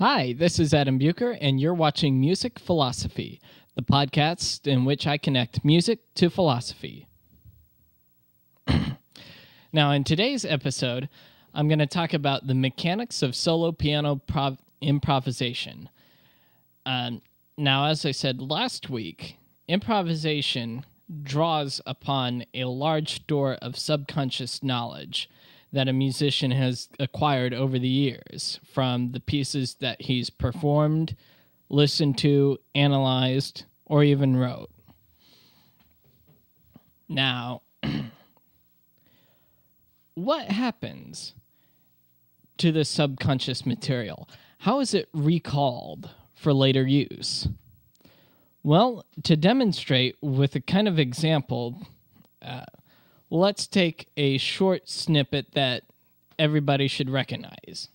Hi, this is Adam Buker, and you're watching Music Philosophy, the podcast in which I connect music to philosophy. Now, in today's episode, I'm going to talk about the mechanics of solo piano improvisation. Now, as I said last week, improvisation draws upon a large store of subconscious knowledge that a musician has acquired over the years from the pieces that he's performed, listened to, analyzed, or even wrote. Now, what happens to this subconscious material? How is it recalled for later use? Well, to demonstrate with a kind of example, let's take a short snippet that everybody should recognize.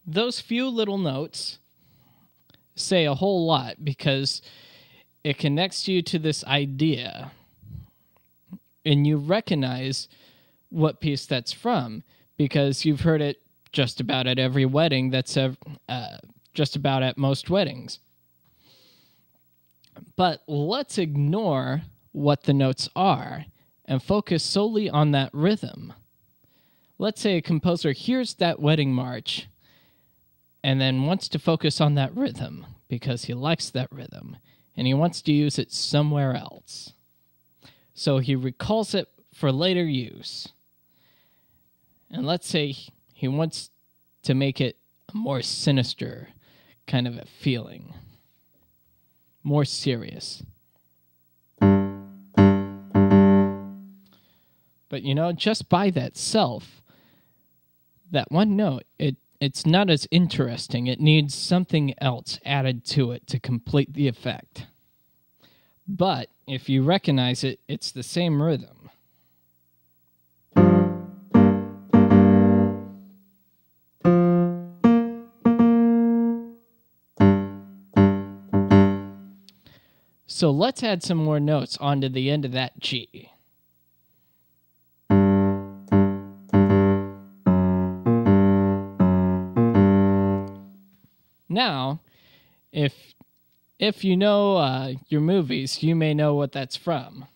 Those few little notes say a whole lot because it connects you to this idea, and you recognize what piece that's from because you've heard it just about at every wedding that's just about at most weddings. But let's ignore what the notes are and focus solely on that rhythm. Let's say a composer hears that wedding march and then wants to focus on that rhythm because he likes that rhythm and he wants to use it somewhere else. So he recalls it for later use. And let's say he wants to make it a more sinister kind of a feeling. More serious. But just by that self, that one note, it's not as interesting. It needs something else added to it to complete the effect. But if you recognize it, it's the same rhythm. So let's add some more notes onto the end of that G. Now, if you know your movies, you may know what that's from.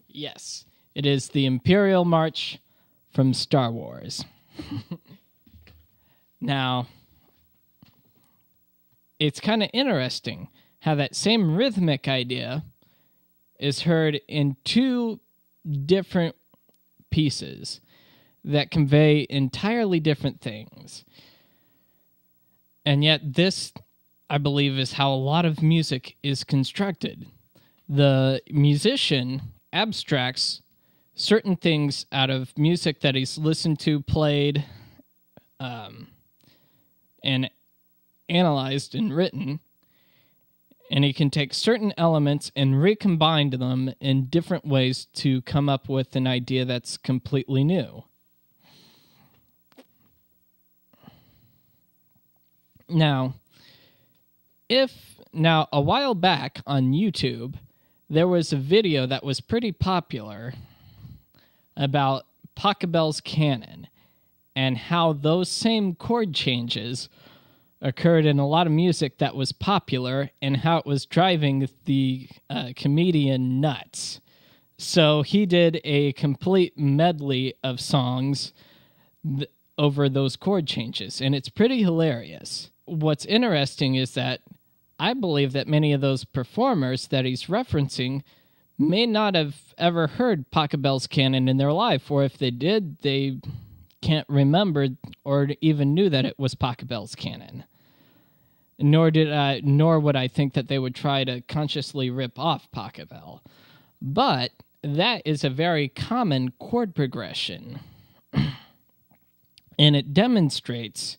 Yes, it is the Imperial March from Star Wars. Now, it's kind of interesting how that same rhythmic idea is heard in two different pieces that convey entirely different things. And yet this, I believe, is how a lot of music is constructed. The musician abstracts certain things out of music that he's listened to, played, and analyzed and written, and he can take certain elements and recombine them in different ways to come up with an idea that's completely new. Now, a while back on YouTube, there was a video that was pretty popular about Pachelbel's canon and how those same chord changes occurred in a lot of music that was popular and how it was driving the comedian nuts. So he did a complete medley of songs over those chord changes, and it's pretty hilarious. What's interesting is that I believe that many of those performers that he's referencing may not have ever heard Pachelbel's canon in their life, or if they did, they can't remember or even knew that it was Pachelbel's canon. Nor would I think that they would try to consciously rip off Pachelbel. But that is a very common chord progression. And it demonstrates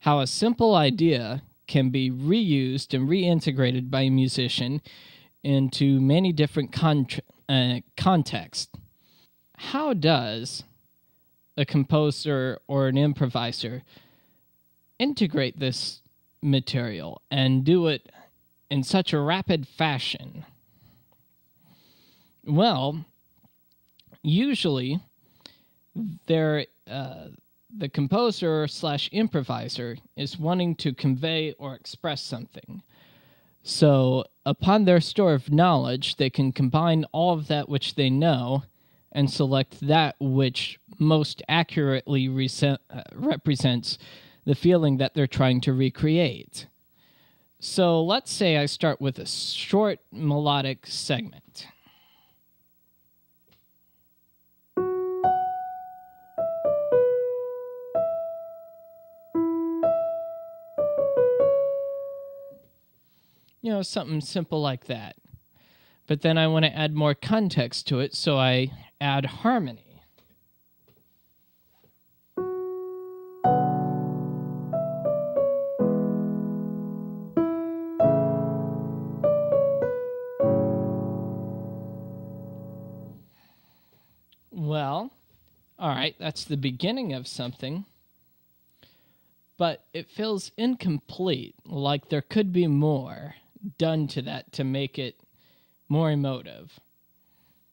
how a simple idea can be reused and reintegrated by a musician into many different contexts. How does a composer or an improviser integrate this material and do it in such a rapid fashion? Well, usually the composer slash improviser is wanting to convey or express something. So, upon their store of knowledge, they can combine all of that which they know and select that which most accurately represents the feeling that they're trying to recreate. So, let's say I start with a short melodic segment. Something simple like that. But then I want to add more context to it, so I add harmony. Well, all right, that's the beginning of something. But it feels incomplete, like there could be more done to that to make it more emotive.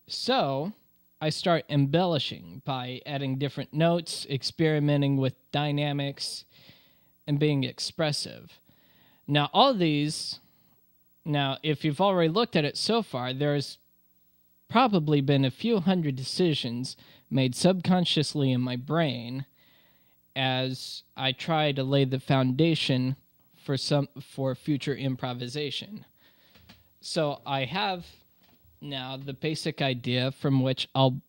So I start embellishing by adding different notes, experimenting with dynamics, and being expressive. Now, if you've already looked at it so far, there's probably been a few hundred decisions made subconsciously in my brain as I try to lay the foundation for future improvisation. So I have now the basic idea from which I'll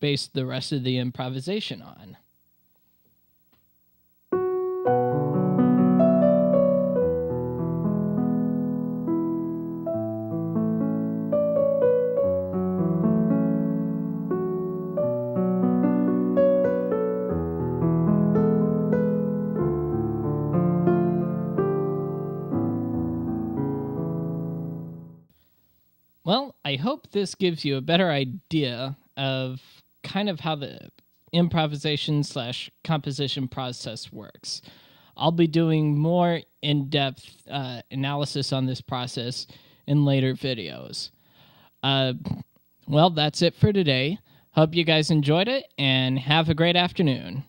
base the rest of the improvisation on. Well, I hope this gives you a better idea of kind of how the improvisation slash composition process works. I'll be doing more in-depth analysis on this process in later videos. Well, that's it for today. Hope you guys enjoyed it, and have a great afternoon.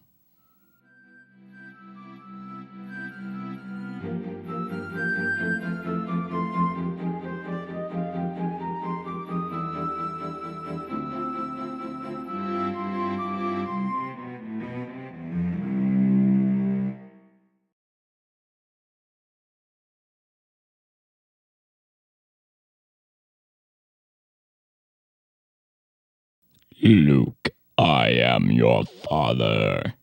Luke, I am your father.